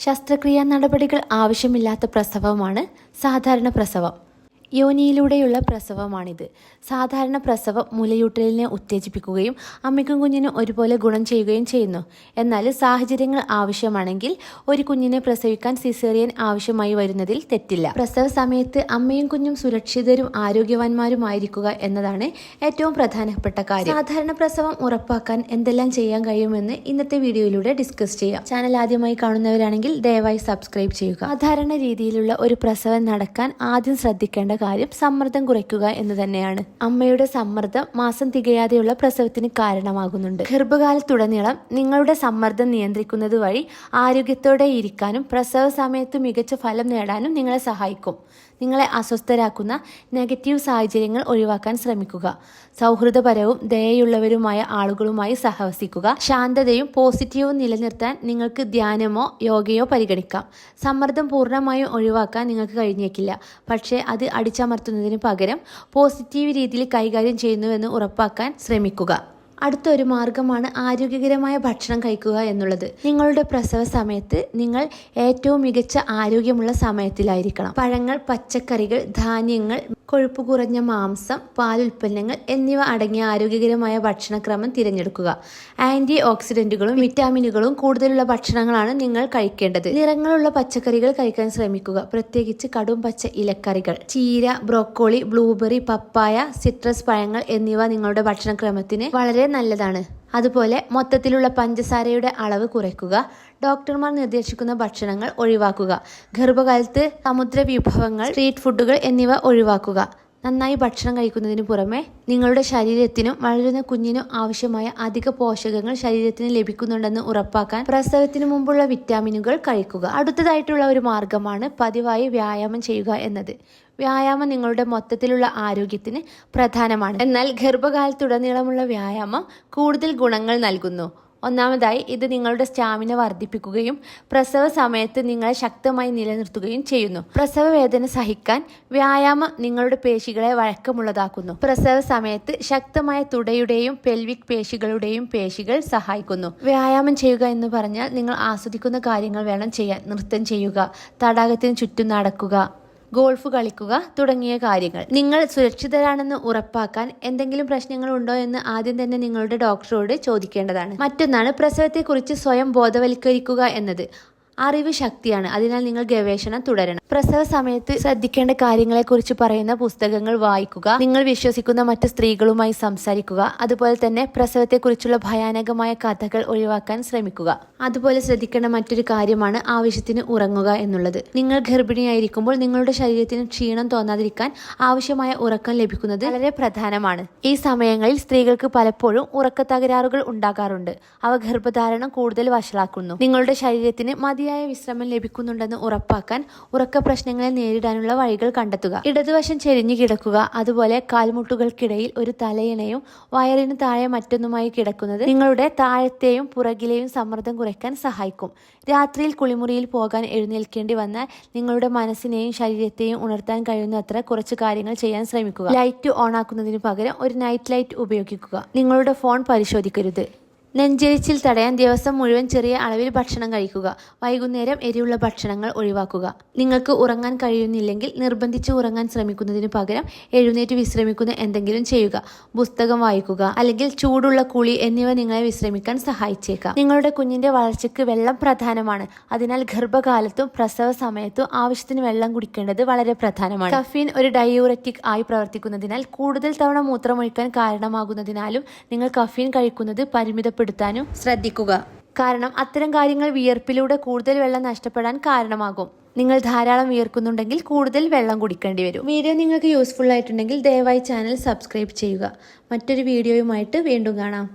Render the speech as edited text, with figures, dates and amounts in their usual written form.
ശസ്ത്രക്രിയാ നടപടികൾ ആവശ്യമില്ലാത്ത പ്രസവമാണ് സാധാരണ പ്രസവം. യോനിയിലൂടെയുള്ള പ്രസവമാണിത്. സാധാരണ പ്രസവം മുലയൂട്ടലിനെ ഉത്തേജിപ്പിക്കുകയും അമ്മയ്ക്കും കുഞ്ഞിനും ഒരുപോലെ ഗുണം ചെയ്യുകയും ചെയ്യുന്നു. എന്നാൽ സാഹചര്യങ്ങൾ ആവശ്യമാണെങ്കിൽ ഒരു കുഞ്ഞിനെ പ്രസവിക്കാൻ സിസേറിയൻ ആവശ്യമായി വരുന്നതിൽ തെറ്റില്ല. പ്രസവ സമയത്ത് അമ്മയും കുഞ്ഞും സുരക്ഷിതരും ആരോഗ്യവാന്മാരുമായിരിക്കുക എന്നതാണ് ഏറ്റവും പ്രധാനപ്പെട്ട കാര്യം. സാധാരണ പ്രസവം ഉറപ്പാക്കാൻ എന്തെല്ലാം ചെയ്യാൻ കഴിയുമെന്ന് ഇന്നത്തെ വീഡിയോയിലൂടെ ഡിസ്കസ് ചെയ്യാം. ചാനൽ ആദ്യമായി കാണുന്നവരാണെങ്കിൽ ദയവായി സബ്സ്ക്രൈബ് ചെയ്യുക. സാധാരണ രീതിയിലുള്ള ഒരു പ്രസവം നടക്കാൻ ആദ്യം ശ്രദ്ധിക്കേണ്ട കാര്യം സമ്മർദ്ദം കുറയ്ക്കുക എന്ന് തന്നെയാണ്. അമ്മയുടെ സമ്മർദ്ദം മാസം തികയാതെയുള്ള പ്രസവത്തിന് കാരണമാകുന്നുണ്ട്. ഗർഭകാലത്തുടനീളം നിങ്ങളുടെ സമ്മർദ്ദം നിയന്ത്രിക്കുന്നത് വഴി ആരോഗ്യത്തോടെ ഇരിക്കാനും പ്രസവ സമയത്ത് മികച്ച ഫലം നേടാനും നിങ്ങളെ സഹായിക്കും. നിങ്ങളെ അസ്വസ്ഥരാക്കുന്ന നെഗറ്റീവ് സാഹചര്യങ്ങൾ ഒഴിവാക്കാൻ ശ്രമിക്കുക. സൗഹൃദപരവും ദയയുള്ളവരുമായ ആളുകളുമായി സഹവസിക്കുക. ശാന്തതയും പോസിറ്റീവും നിലനിർത്താൻ നിങ്ങൾക്ക് ധ്യാനമോ യോഗയോ പരിഗണിക്കാം. സമ്മർദ്ദം പൂർണ്ണമായും ഒഴിവാക്കാൻ നിങ്ങൾക്ക് കഴിഞ്ഞേക്കില്ല, പക്ഷേ അത് അടിച്ചമർത്തുന്നതിന് പകരം പോസിറ്റീവ് രീതിയിൽ കൈകാര്യം ചെയ്യുന്നുവെന്ന് ഉറപ്പാക്കാൻ ശ്രമിക്കുക. അടുത്തൊരു മാർഗമാണ് ആരോഗ്യകരമായ ഭക്ഷണം കഴിക്കുക എന്നുള്ളത്. നിങ്ങളുടെ പ്രസവ സമയത്ത് നിങ്ങൾ ഏറ്റവും മികച്ച ആരോഗ്യമുള്ള സമയത്തിലായിരിക്കണം. പഴങ്ങൾ, പച്ചക്കറികൾ, ധാന്യങ്ങൾ, കൊഴുപ്പ് കുറഞ്ഞ മാംസം, പാലുൽപ്പന്നങ്ങൾ എന്നിവ അടങ്ങിയ ആരോഗ്യകരമായ ഭക്ഷണക്രമം തിരഞ്ഞെടുക്കുക. ആന്റി ഓക്സിഡന്റുകളും വിറ്റാമിനുകളും കൂടുതലുള്ള ഭക്ഷണങ്ങളാണ് നിങ്ങൾ കഴിക്കേണ്ടത്. നിറങ്ങളുള്ള പച്ചക്കറികൾ കഴിക്കാൻ ശ്രമിക്കുക, പ്രത്യേകിച്ച് കടും പച്ച ഇലക്കറികൾ. ചീര, ബ്രോക്കോളി, ബ്ലൂബെറി, പപ്പായ, സിട്രസ് പഴങ്ങൾ എന്നിവ നിങ്ങളുടെ ഭക്ഷണക്രമത്തിന് വളരെ നല്ലതാണ്. അതുപോലെ മൊത്തത്തിലുള്ള പഞ്ചസാരയുടെ അളവ് കുറയ്ക്കുക. ഡോക്ടർമാർ നിർദ്ദേശിക്കുന്ന ഭക്ഷണങ്ങൾ ഒഴിവാക്കുക. ഗർഭകാലത്ത് സമുദ്ര വിഭവങ്ങൾ, സ്ട്രീറ്റ് ഫുഡുകൾ എന്നിവ ഒഴിവാക്കുക. നന്നായി ഭക്ഷണം കഴിക്കുന്നതിന് പുറമെ നിങ്ങളുടെ ശരീരത്തിനും വളരുന്ന കുഞ്ഞിനും ആവശ്യമായ അധിക പോഷകങ്ങൾ ശരീരത്തിന് ലഭിക്കുന്നുണ്ടെന്ന് ഉറപ്പാക്കാൻ പ്രസവത്തിന് മുമ്പുള്ള വിറ്റാമിനുകൾ കഴിക്കുക. അടുത്തതായിട്ടുള്ള ഒരു മാർഗമാണ് പതിവായി വ്യായാമം ചെയ്യുക എന്നത്. വ്യായാമം നിങ്ങളുടെ മൊത്തത്തിലുള്ള ആരോഗ്യത്തിന് പ്രധാനമാണ്. എന്നാൽ ഗർഭകാലത്തുടനീളമുള്ള വ്യായാമം കൂടുതൽ ഗുണങ്ങൾ നൽകുന്നു. ഒന്നാമതായി, ഇത് നിങ്ങളുടെ സ്റ്റാമിന വർദ്ധിപ്പിക്കുകയും പ്രസവ സമയത്ത് നിങ്ങളെ ശക്തമായി നിലനിർത്തുകയും ചെയ്യുന്നു. പ്രസവ വേദന സഹിക്കാൻ വ്യായാമം നിങ്ങളുടെ പേശികളെ വഴക്കമുള്ളതാക്കുന്നു. പ്രസവ സമയത്ത് ശക്തമായ തുടയുടെയും പെൽവിക് പേശികളുടെയും പേശികൾ സഹായിക്കുന്നു. വ്യായാമം ചെയ്യുക എന്ന് പറഞ്ഞാൽ നിങ്ങൾ ആസ്വദിക്കുന്ന കാര്യങ്ങൾ വേണം ചെയ്യാൻ. നൃത്തം ചെയ്യുക, തടാകത്തിന് ചുറ്റും നടക്കുക, ഗോൾഫ് കളിക്കുക തുടങ്ങിയ കാര്യങ്ങൾ. നിങ്ങൾ സുരക്ഷിതരാണെന്ന് ഉറപ്പാക്കാൻ എന്തെങ്കിലും പ്രശ്നങ്ങൾ ഉണ്ടോ എന്ന് ആദ്യം തന്നെ നിങ്ങളുടെ ഡോക്ടറോട് ചോദിക്കേണ്ടതാണ്. മറ്റൊന്നാണ് പ്രസവത്തെക്കുറിച്ച് സ്വയം ബോധവൽക്കരിക്കുക എന്നത്. അറിവ് ശക്തിയാണ്, അതിനാൽ നിങ്ങൾ ഗവേഷണം തുടരണം. പ്രസവ സമയത്ത് ശ്രദ്ധിക്കേണ്ട കാര്യങ്ങളെക്കുറിച്ച് പറയുന്ന പുസ്തകങ്ങൾ വായിക്കുക. നിങ്ങൾ വിശ്വസിക്കുന്ന മറ്റ് സ്ത്രീകളുമായി സംസാരിക്കുക. അതുപോലെ തന്നെ പ്രസവത്തെക്കുറിച്ചുള്ള ഭയാനകമായ കഥകൾ ഒഴിവാക്കാൻ ശ്രമിക്കുക. അതുപോലെ ശ്രദ്ധിക്കേണ്ട മറ്റൊരു കാര്യമാണ് ആവശ്യത്തിന് ഉറങ്ങുക എന്നുള്ളത്. നിങ്ങൾ ഗർഭിണിയായിരിക്കുമ്പോൾ നിങ്ങളുടെ ശരീരത്തിന് ക്ഷീണം തോന്നാതിരിക്കാൻ ആവശ്യമായ ഉറക്കം ലഭിക്കുന്നത് വളരെ പ്രധാനമാണ്. ഈ സമയങ്ങളിൽ സ്ത്രീകൾക്ക് പലപ്പോഴും ഉറക്ക തകരാറുകൾ ഉണ്ടാകാറുണ്ട്. അവ ഗർഭധാരണം കൂടുതൽ വഷളാക്കുന്നു. നിങ്ങളുടെ ശരീരത്തിന് മതിയായ വിശ്രമം ലഭിക്കുന്നുണ്ടെന്ന് ഉറപ്പാക്കാൻ ഉറക്ക പ്രശ്നങ്ങളെ നേരിടാനുള്ള വഴികൾ കണ്ടെത്തുക. ഇടതുവശം ചെരിഞ്ഞു കിടക്കുക. അതുപോലെ കാൽമുട്ടുകൾക്കിടയിൽ ഒരു തലയിണയും വയറിന് താഴെ മറ്റൊന്നുമായി കിടക്കുന്നത് നിങ്ങളുടെ താഴത്തെയും പുറകിലെയും സമ്മർദ്ദം കുറയ്ക്കാൻ സഹായിക്കും. രാത്രിയിൽ കുളിമുറിയിൽ പോകാൻ എഴുന്നേൽക്കേണ്ടി വന്നാൽ നിങ്ങളുടെ മനസ്സിനെയും ശരീരത്തെയും ഉണർത്താൻ കഴിയുന്നത്ര കുറച്ച് കാര്യങ്ങൾ ചെയ്യാൻ ശ്രമിക്കുക. ലൈറ്റ് ഓൺ ആക്കുന്നതിന് പകരം ഒരു നൈറ്റ് ലൈറ്റ് ഉപയോഗിക്കുക. നിങ്ങളുടെ ഫോൺ പരിശോധിക്കരുത്. നെഞ്ചെരിച്ചിൽ തടയാൻ ദിവസം മുഴുവൻ ചെറിയ അളവിൽ ഭക്ഷണം കഴിക്കുക. വൈകുന്നേരം എരിവുള്ള ഭക്ഷണങ്ങൾ ഒഴിവാക്കുക. നിങ്ങൾക്ക് ഉറങ്ങാൻ കഴിയുന്നില്ലെങ്കിൽ നിർബന്ധിച്ച് ഉറങ്ങാൻ ശ്രമിക്കുന്നതിന് പകരം എഴുന്നേറ്റ് വിശ്രമിക്കുന്ന എന്തെങ്കിലും ചെയ്യുക. പുസ്തകം വായിക്കുക അല്ലെങ്കിൽ ചൂടുള്ള കുളി എന്നിവ നിങ്ങളെ വിശ്രമിക്കാൻ സഹായിച്ചേക്കാം. നിങ്ങളുടെ കുഞ്ഞിന്റെ വളർച്ചയ്ക്ക് വെള്ളം പ്രധാനമാണ്. അതിനാൽ ഗർഭകാലത്തും പ്രസവ സമയത്തും ആവശ്യത്തിന് വെള്ളം കുടിക്കേണ്ടത് വളരെ പ്രധാനമാണ്. കഫീൻ ഒരു ഡയൂററ്റിക് ആയി പ്രവർത്തിക്കുന്നതിനാൽ കൂടുതൽ തവണ മൂത്രമൊഴിക്കാൻ കാരണമാകുന്നതിനാലും നിങ്ങൾ കഫീൻ കഴിക്കുന്നത് പരിമിതപ്പെടുത്താനും ശ്രദ്ധിക്കുക. കാരണം അത്തരം കാര്യങ്ങൾ വിയർപ്പിലൂടെ കൂടുതൽ വെള്ളം നഷ്ടപ്പെടാൻ കാരണമാകും. നിങ്ങൾ ധാരാളം വിയർക്കുന്നുണ്ടെങ്കിൽ കൂടുതൽ വെള്ളം കുടിക്കേണ്ടി വരും. വീഡിയോ നിങ്ങൾക്ക് യൂസ്ഫുൾ ആയിട്ടുണ്ടെങ്കിൽ ദയവായി ചാനൽ സബ്സ്ക്രൈബ് ചെയ്യുക. മറ്റൊരു വീഡിയോയുമായിട്ട് വീണ്ടും കാണാം.